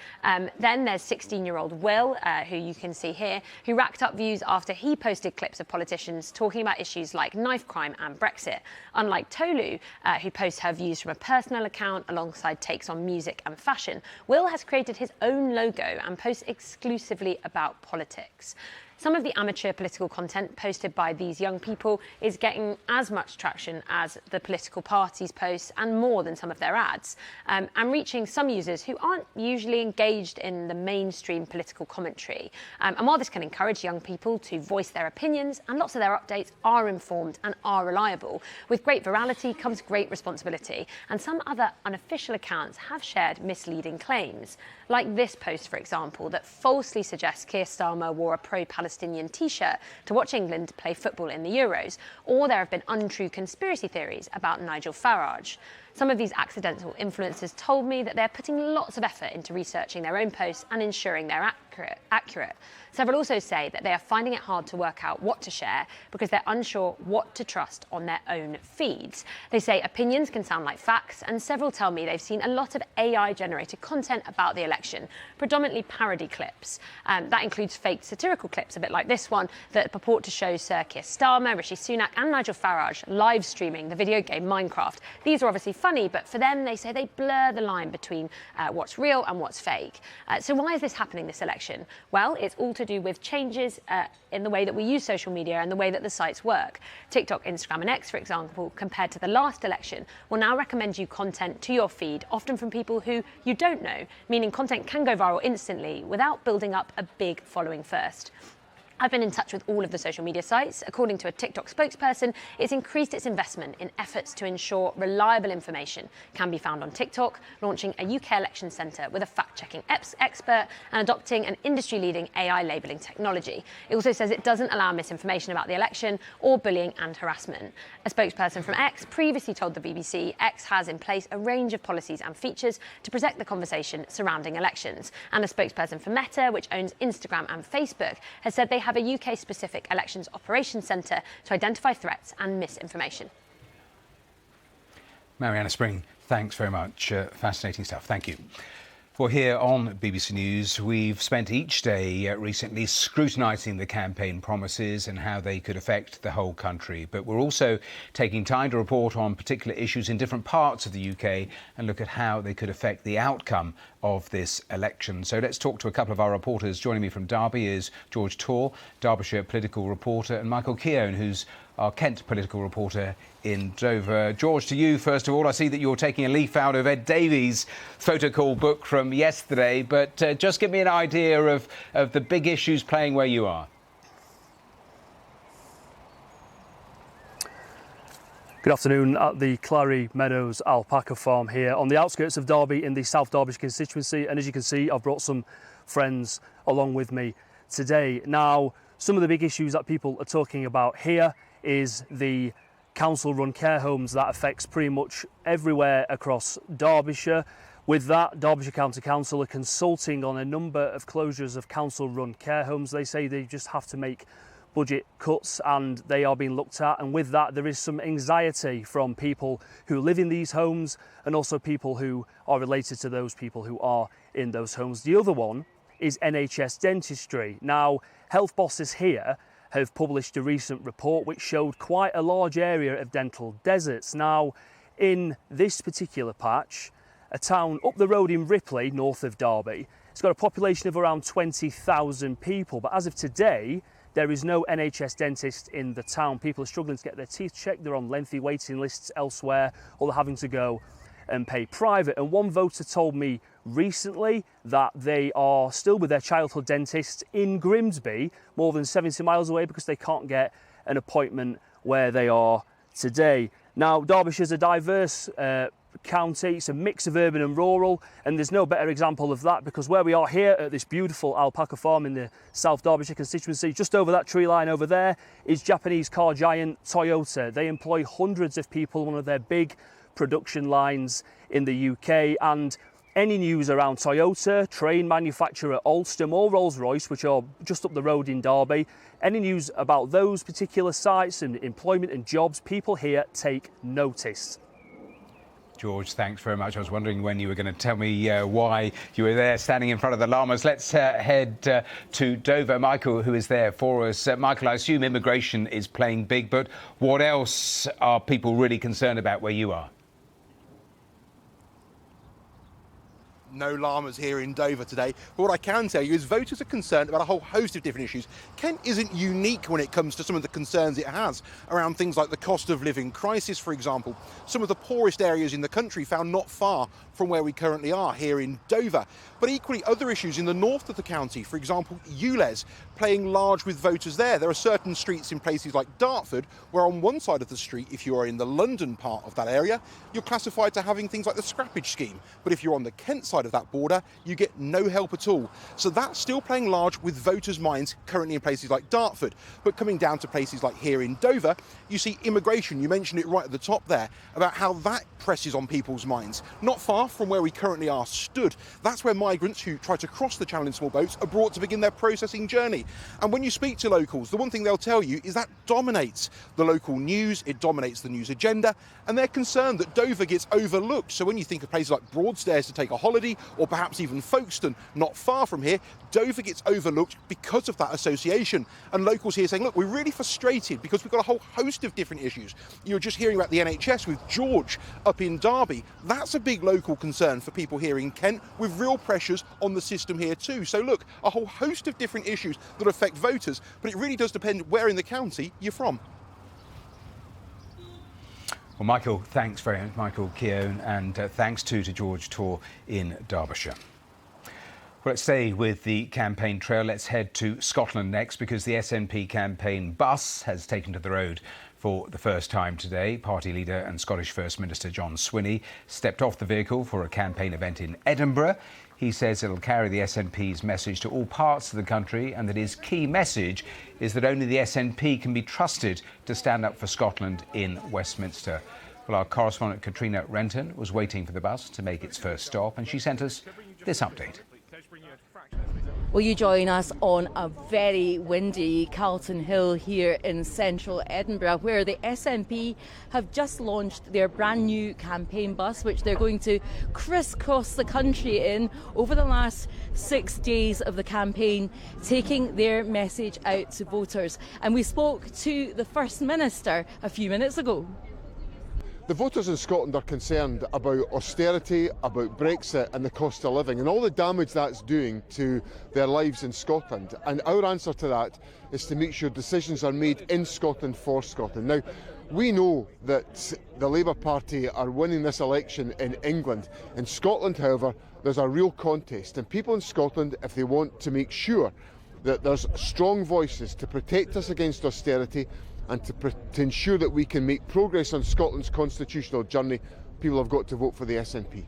Then there's 16-year-old Will, who you can see here, who racked up views after he posted clips of politicians talking about issues like knife crime and Brexit. Unlike Tolu, who posts her views from a personal account alongside takes on music and fashion, Will has created his own logo and posts exclusively about politics. Some of the amateur political content posted by these young people is getting as much traction as the political parties' posts and more than some of their ads, and reaching some users who aren't usually engaged in the mainstream political commentary. And while this can encourage young people to voice their opinions, and lots of their updates are informed and are reliable, with great virality comes great responsibility, and some other unofficial accounts have shared misleading claims. Like this post, for example, that falsely suggests Keir Starmer wore a pro-Palestinian T-shirt to watch England play football in the Euros, or there have been untrue conspiracy theories about Nigel Farage. Some of these accidental influencers told me that they're putting lots of effort into researching their own posts and ensuring they're accurate. Several also say that they are finding it hard to work out what to share because they're unsure what to trust on their own feeds. They say opinions can sound like facts, and several tell me they've seen a lot of AI-generated content about the election, predominantly parody clips. That includes fake satirical clips, a bit like this one, that purport to show Sir Keir Starmer, Rishi Sunak and Nigel Farage live streaming the video game Minecraft. These are obviously funny, but for them, they say they blur the line between what's real and what's fake. So why is this happening this election? Well, it's all to do with changes in the way that we use social media and the way that the sites work. TikTok, Instagram and X, for example, compared to the last election, will now recommend you content to your feed, often from people who you don't know, meaning content can go viral instantly without building up a big following first. I've been in touch with all of the social media sites. According to a TikTok spokesperson, it's increased its investment in efforts to ensure reliable information can be found on TikTok, launching a UK election centre with a fact-checking expert and adopting an industry-leading AI labelling technology. It also says it doesn't allow misinformation about the election or bullying and harassment. A spokesperson from X previously told the BBC X has in place a range of policies and features to protect the conversation surrounding elections. And a spokesperson for Meta, which owns Instagram and Facebook, has said they have a UK-specific elections operations centre to identify threats and misinformation. Mariana Spring, thanks very much. Fascinating stuff. Thank you. Well, here on BBC News, we've spent each day recently scrutinising the campaign promises and how they could affect the whole country. But we're also taking time to report on particular issues in different parts of the UK and look at how they could affect the outcome of this election. So let's talk to a couple of our reporters. Joining me from Derby is George Torr, Derbyshire political reporter, and Michael Keown, who's our Kent political reporter in Dover. George, to you, first of all, I see that you're taking a leaf out of Ed Davies' photocall book from yesterday, but just give me an idea of the big issues playing where you are. Good afternoon at the Clary Meadows alpaca farm here on the outskirts of Derby in the South Derbyshire constituency. And as you can see, I've brought some friends along with me today. Now, some of the big issues that people are talking about here is the council-run care homes that affects pretty much everywhere across Derbyshire. With that, Derbyshire County Council are consulting on a number of closures of council-run care homes. They say they just have to make budget cuts and they are being looked at, and with that there is some anxiety from people who live in these homes and also people who are related to those people who are in those homes. The other one is NHS dentistry. Now, health bosses here have published a recent report which showed quite a large area of dental deserts. Now, in this particular patch, a town up the road in Ripley, north of Derby, it's got a population of around 20,000 people, but as of today, there is no NHS dentist in the town. People are struggling to get their teeth checked, they're on lengthy waiting lists elsewhere, or they're having to go and pay private. And one voter told me recently that they are still with their childhood dentist in Grimsby, more than 70 miles away, because they can't get an appointment where they are today. Now, Derbyshire's a diverse county. It's a mix of urban and rural, and there's no better example of that because where we are here at this beautiful alpaca farm in the South Derbyshire constituency, just over that tree line over there is Japanese car giant Toyota. They employ hundreds of people, one of their big production lines in the UK. And any news around Toyota, train manufacturer Alstom or Rolls-Royce, which are just up the road in Derby, any news about those particular sites and employment and jobs, people here take notice. George, thanks very much. I was wondering when you were going to tell me why you were there standing in front of the llamas. Let's head to Dover. Michael, who is there for us. Michael, I assume immigration is playing big, but what else are people really concerned about where you are? No llamas here in Dover today, but what I can tell you is voters are concerned about a whole host of different issues. Kent isn't unique when it comes to some of the concerns it has around things like the cost of living crisis, for example. Some of the poorest areas in the country found not far from where we currently are here in Dover. But equally other issues in the north of the county, for example, ULEZ, playing large with voters there. There are certain streets in places like Dartford where on one side of the street, if you are in the London part of that area, you're classified to having things like the scrappage scheme. But if you're on the Kent side of that border, you get no help at all. So that's still playing large with voters' minds currently in places like Dartford. But coming down to places like here in Dover, you see immigration. You mentioned it right at the top there about how that presses on people's minds. Not far from where we currently are stood. That's where migrants who try to cross the channel in small boats are brought to begin their processing journey. And when you speak to locals, the one thing they'll tell you is that dominates the local news, it dominates the news agenda, and they're concerned that Dover gets overlooked. So when you think of places like Broadstairs to take a holiday City, or perhaps even Folkestone, not far from here, Dover gets overlooked because of that association. And locals here saying, look, we're really frustrated because we've got a whole host of different issues. You're just hearing about the NHS with George up in Derby. That's a big local concern for people here in Kent, with real pressures on the system here too. So look, a whole host of different issues that affect voters, but it really does depend where in the county you're from. Well, Michael, thanks very much, Michael Keown, and thanks too to George Tor in Derbyshire. Well, let's stay with the campaign trail. Let's head to Scotland next, because the SNP campaign bus has taken to the road for the first time today. Party leader and Scottish First Minister John Swinney stepped off the vehicle for a campaign event in Edinburgh. He says it'll carry the SNP's message to all parts of the country, and that his key message is that only the SNP can be trusted to stand up for Scotland in Westminster. Well, our correspondent Katrina Renton was waiting for the bus to make its first stop, and she sent us this update. Will you join us on a very windy Carlton Hill here in central Edinburgh, where the SNP have just launched their brand new campaign bus, which they're going to crisscross the country in over the last 6 days of the campaign, taking their message out to voters. And we spoke to the First Minister a few minutes ago. The voters in Scotland are concerned about austerity, about Brexit and the cost of living and all the damage that's doing to their lives in Scotland. And our answer to that is to make sure decisions are made in Scotland for Scotland. Now, we know that the Labour Party are winning this election in England. In Scotland, however, there's a real contest, and people in Scotland, if they want to make sure that there's strong voices to protect us against austerity and to ensure that we can make progress on Scotland's constitutional journey, people have got to vote for the SNP.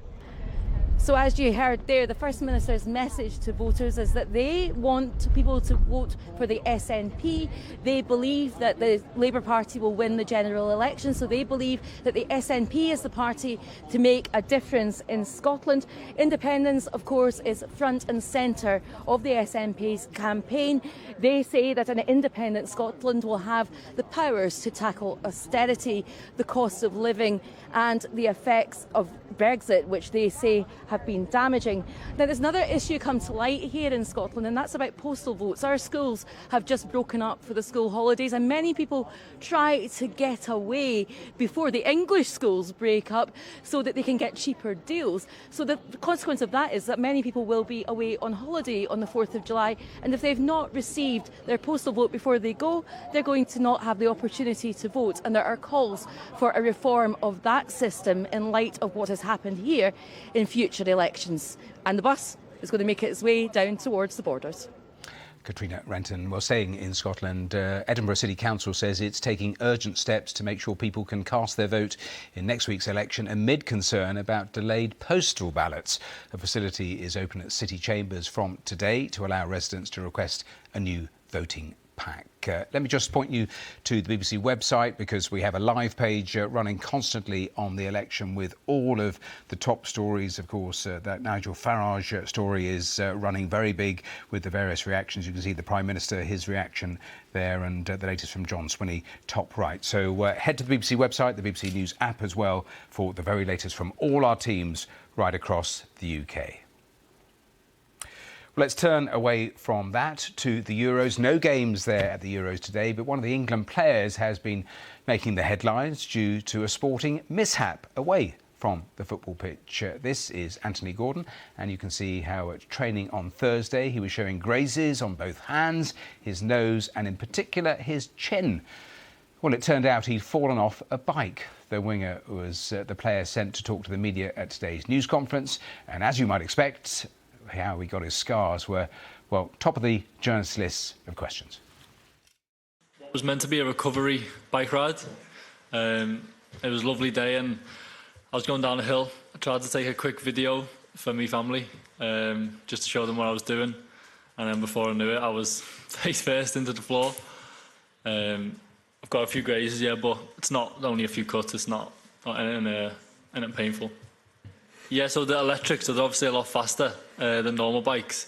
So as you heard there, the First Minister's message to voters is that they want people to vote for the SNP. They believe that the Labour Party will win the general election, so they believe that the SNP is the party to make a difference in Scotland. Independence, of course, is front and centre of the SNP's campaign. They say that an independent Scotland will have the powers to tackle austerity, the cost of living and the effects of Brexit, which they say have been damaging. Now, there's another issue come to light here in Scotland, and that's about postal votes. Our schools have just broken up for the school holidays, and many people try to get away before the English schools break up so that they can get cheaper deals. So the consequence of that is that many people will be away on holiday on the 4th of July, and if they've not received their postal vote before they go, they're going to not have the opportunity to vote. And there are calls for a reform of that system in light of what has happened here in future elections. And the bus is going to make its way down towards the borders. Katrina Renton. Well, staying in Scotland, Edinburgh City Council says it's taking urgent steps to make sure people can cast their vote in next week's election amid concern about delayed postal ballots. A facility is open at City Chambers from today to allow residents to request a new voting pack. Let me just point you to the BBC website, because we have a live page running constantly on the election with all of the top stories. Of course, that Nigel Farage story is running very big with the various reactions. You can see the Prime Minister, his reaction there, and the latest from John Swinney, top right. So head to the BBC website, the BBC News app as well, for the very latest from all our teams right across the UK. Well, let's turn away from that to the Euros. No games there at the Euros today, but one of the England players has been making the headlines due to a sporting mishap away from the football pitch. This is Anthony Gordon, and you can see how at training on Thursday he was showing grazes on both hands, his nose and in particular his chin. Well, it turned out he'd fallen off a bike. The winger was the player sent to talk to the media at today's news conference, and as you might expect, how he got his scars were, well, top of the journalist's list of questions. It was meant to be a recovery bike ride. It was a lovely day, and I was going down a hill. I tried to take a quick video for my family, just to show them what I was doing. And then before I knew it, I was face first into the floor. I've got a few grazes, yeah, but it's not only a few cuts. It's not anything painful. Yeah, so the electrics are obviously a lot faster than normal bikes.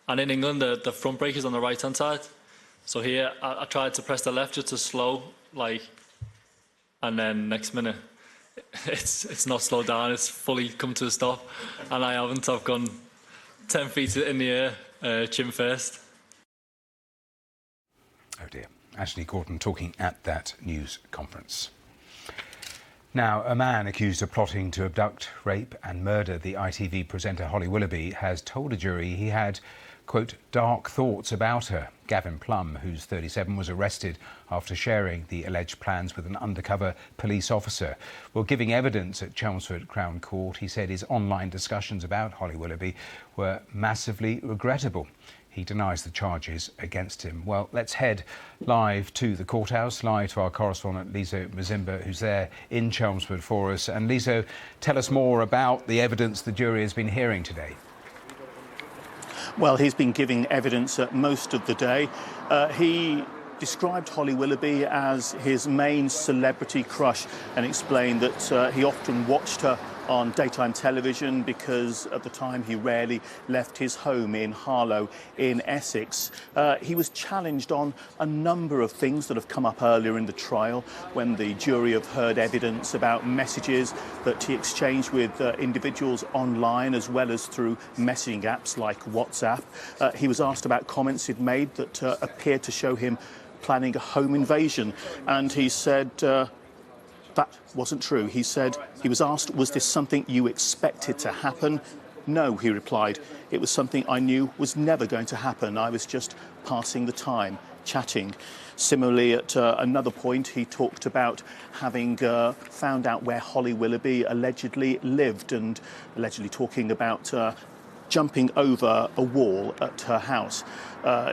And in England, the front brake is on the right-hand side. So here, I tried to press the left just to slow, and then next minute, it's not slowed down. It's fully come to a stop, and I haven't. I've gone 10 feet in the air, chin first. Oh dear. Ashley Gordon talking at that news conference. Now, a man accused of plotting to abduct, rape and murder the ITV presenter Holly Willoughby has told a jury he had, quote, dark thoughts about her. Gavin Plum, who's 37, was arrested after sharing the alleged plans with an undercover police officer. Well, giving evidence at Chelmsford Crown Court, he said his online discussions about Holly Willoughby were massively regrettable. He denies the charges against him. Well, let's head live to the courthouse, live to our correspondent Lizo Mazimba, who's there in Chelmsford for us. And Lizo, tell us more about the evidence the jury has been hearing today. Well, he's been giving evidence most of the day. He described Holly Willoughby as his main celebrity crush and explained that he often watched her on daytime television because at the time he rarely left his home in Harlow in Essex. He was challenged on a number of things that have come up earlier in the trial when the jury have heard evidence about messages that he exchanged with individuals online as well as through messaging apps like WhatsApp. He was asked about comments he'd made that appeared to show him planning a home invasion, and he said that wasn't true. He said he was asked, was this something you expected to happen? No, he replied. It was something I knew was never going to happen. I was just passing the time, chatting. Similarly, at another point, he talked about having found out where Holly Willoughby allegedly lived and allegedly talking about jumping over a wall at her house.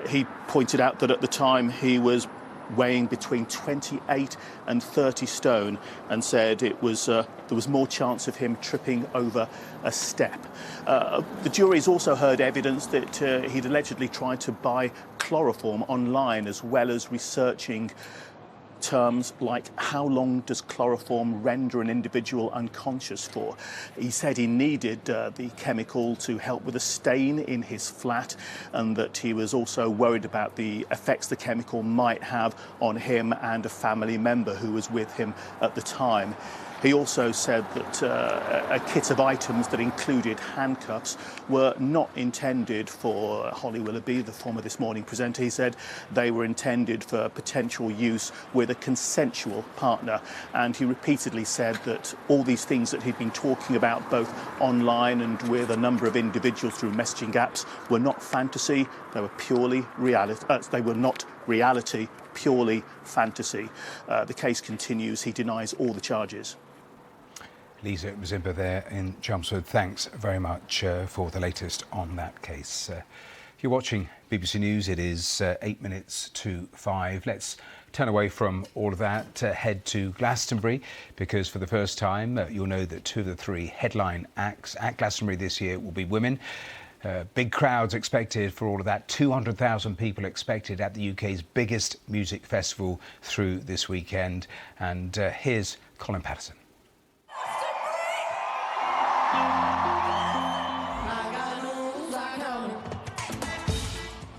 He pointed out that at the time he was weighing between 28 and 30 stone and said it was there was more chance of him tripping over a step. The jury's also heard evidence that he'd allegedly tried to buy chloroform online as well as researching terms like how long does chloroform render an individual unconscious for. He said he needed the chemical to help with a stain in his flat and that he was also worried about the effects the chemical might have on him and a family member who was with him at the time. He also said that a kit of items that included handcuffs were not intended for Holly Willoughby, the former This Morning presenter. He said they were intended for potential use with a consensual partner. And he repeatedly said that all these things that he'd been talking about both online and with a number of individuals through messaging apps were not fantasy, they were purely reality. They were not reality, purely fantasy. The case continues. He denies all the charges. Lizo Mazimba there in Chelmsford. Thanks very much for the latest on that case. You're watching BBC News. It is 8 minutes to 5. Let's turn away from all of that, head to Glastonbury, because for the first time you'll know that 2 of the 3 headline acts at Glastonbury this year will be women. Big crowds expected for all of that. 200,000 people expected at the UK's biggest music festival through this weekend. And here's Colin Patterson.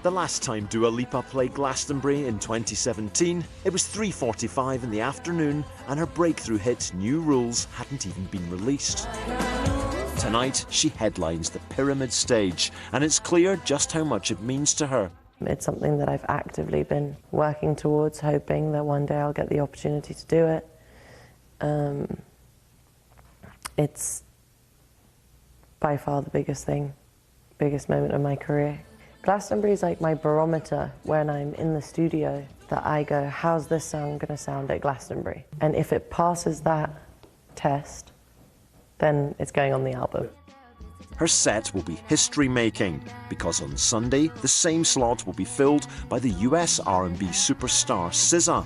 The last time Dua Lipa played Glastonbury in 2017, it was 3:45 in the afternoon and her breakthrough hit New Rules hadn't even been released. Tonight, she headlines the Pyramid stage, and it's clear just how much it means to her. It's something that I've actively been working towards, hoping that one day I'll get the opportunity to do it. It's by far the biggest moment of my career. Glastonbury is like my barometer when I'm in the studio, that I go, how's this song going to sound at Glastonbury? And if it passes that test, then it's going on the album. Her set will be history-making, because on Sunday, the same slot will be filled by the US R&B superstar SZA.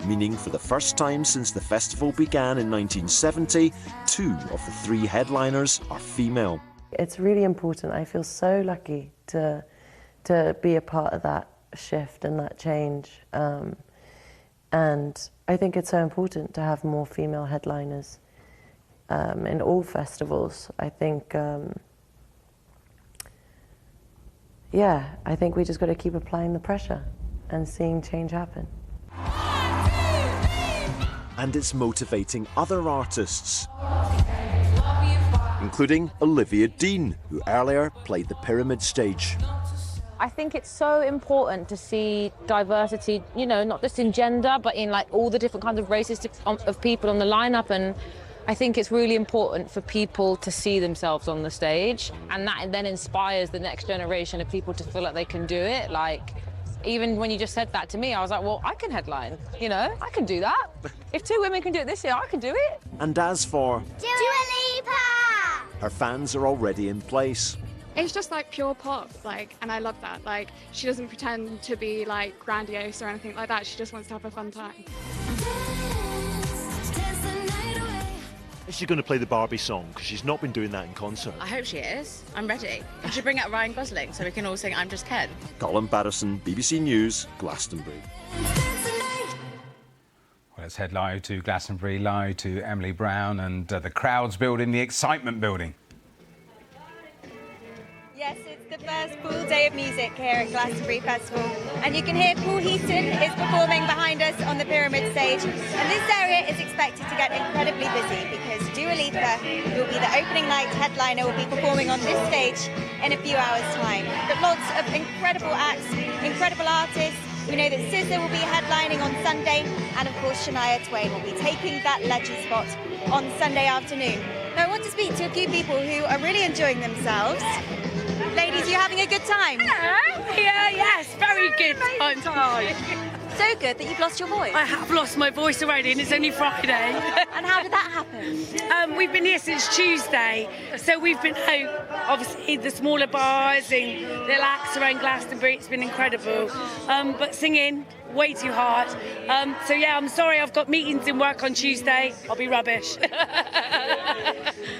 Meaning for the first time since the festival began in 1970, 2 of the 3 headliners are female. It's really important. I feel so lucky to be a part of that shift and that change. And I think it's so important to have more female headliners in all festivals. I think, I think we just got to keep applying the pressure and seeing change happen. 1, 2, 3. and it's motivating other artists, including Olivia Dean, who earlier played the Pyramid stage. I think it's so important to see diversity, you know, not just in gender, but in like all the different kinds of races of people on the lineup. And I think it's really important for people to see themselves on the stage, and that then inspires the next generation of people to feel like they can do it. Like, even when you just said that to me, I was like, well, I can headline, you know, I can do that. If 2 women can do it this year, I can do it. And as for Dua Lipa! her fans are already in place. It's just like pure pop, like, and I love that. Like, she doesn't pretend to be like grandiose or anything like that. She just wants to have a fun time. Is she going to play the Barbie song? Because she's not been doing that in concert. I hope she is. I'm ready. I should bring out Ryan Gosling so we can all sing I'm Just Ken. Colin Patterson, BBC News, Glastonbury. Well, let's head live to Glastonbury, live to Emily Brown, and the crowds building, the excitement building. Yes, it's the first full day of music here at Glastonbury Festival, and you can hear Paul Heaton is performing behind us on the Pyramid stage, and this area is expected to get incredibly busy because Dua Lipa, who will be the opening night headliner, will be performing on this stage in a few hours' time. But lots of incredible acts, incredible artists. We know that SZA will be headlining on Sunday, and of course Shania Twain will be taking that legend spot on Sunday afternoon. Now I want to speak to a few people who are really enjoying themselves. Ladies, you having a good time? Hello. Yeah, yes, very good time. So good that you've lost your voice. I have lost my voice already, and it's only Friday. And how did that happen? We've been here since Tuesday, so we've been out, obviously, the smaller bars and little acts around Glastonbury. It's been incredible. But singing, way too hard. So yeah, I'm sorry, I've got meetings in work on Tuesday. I'll be rubbish.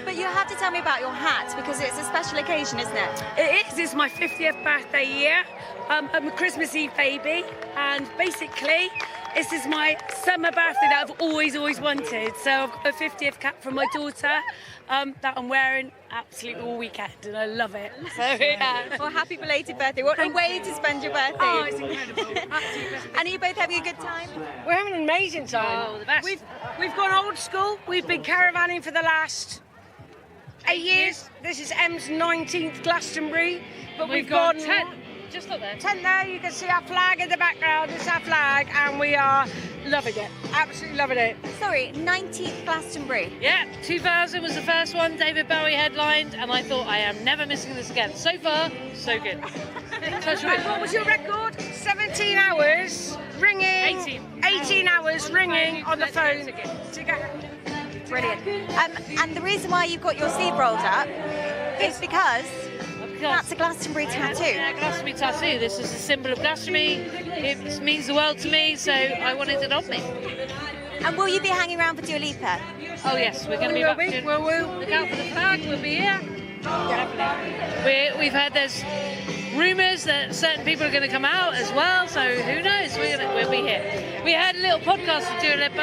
But you have to tell me about your hat, because it's a special occasion, isn't it? It is. It's my 50th birthday year. I'm a Christmas Eve baby, and basically this is my summer birthday that I've always wanted. So I've got a 50th cap from my daughter that I'm wearing absolutely all weekend, and I love it. So yeah. Well, happy belated birthday. What a way to spend your birthday. Oh, it's incredible. And are you both having a good time? We're having an amazing time. Oh, the best. We've gone old school. We've been caravanning for the last 8 years. This is Em's 19th Glastonbury, but we've gone 10. Just up there. 10 there, you can see our flag in the background. It's our flag, and we are loving it. Absolutely loving it. Sorry, 19th Glastonbury. Yeah, 2000 was the first one. David Bowie headlined, and I thought I am never missing this again. So far, so good. What was your record? 17 hours ringing. 18 hours ringing on the phone to get. Brilliant. And the reason why you've got your sleeve rolled up is because that's a Glastonbury tattoo. Yeah, Glastonbury tattoo. This is a symbol of Glastonbury. It means the world to me, so I wanted it on me. And will you be hanging around for Dua Lipa? Oh yes, we're going to be back. We'll look out for the flag. We'll be here. Definitely. We've heard there's rumours that certain people are going to come out as well, so who knows? We'll be here. We heard a little podcast with Dua Lipa,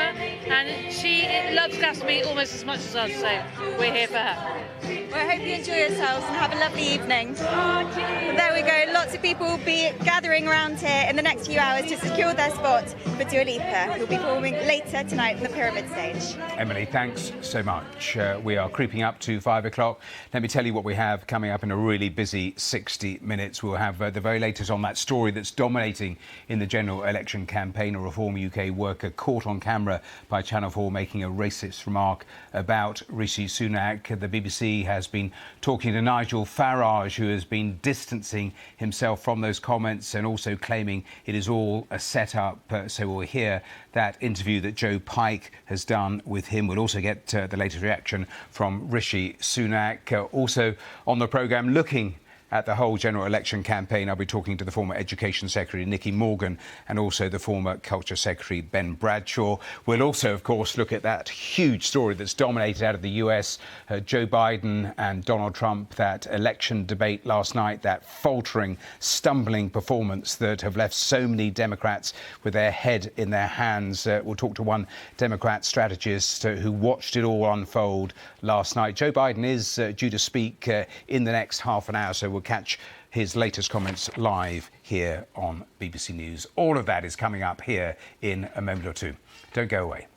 and she loves Glastonbury almost as much as us, so we're here for her. Well, I hope you enjoy yourselves and have a lovely evening. There we go. Lots of people will be gathering around here in the next few hours to secure their spot for Dua Lipa, who will be performing later tonight on the Pyramid stage. Emily, thanks so much. We are creeping up to 5 o'clock. Let me tell you what we have coming up in a really busy 60 minutes. We'll have the very latest on that story that's dominating in the general election campaign. A Reform UK worker caught on camera by Channel 4 making a racist remark about Rishi Sunak. The BBC has been talking to Nigel Farage, who has been distancing himself from those comments and also claiming it is all a set-up. So we'll hear that interview that Joe Pike has done with him. We'll also get the latest reaction from Rishi Sunak. Also on the programme, looking at the whole general election campaign, I'll be talking to the former Education Secretary, Nicky Morgan, and also the former Culture Secretary, Ben Bradshaw. We'll also, of course, look at that huge story that's dominated out of the US, Joe Biden and Donald Trump, that election debate last night, that faltering, stumbling performance that have left so many Democrats with their head in their hands. We'll talk to one Democrat strategist who watched it all unfold last night. Joe Biden is due to speak in the next half an hour, so we'll catch his latest comments live here on BBC News. All of that is coming up here in a moment or two. Don't go away.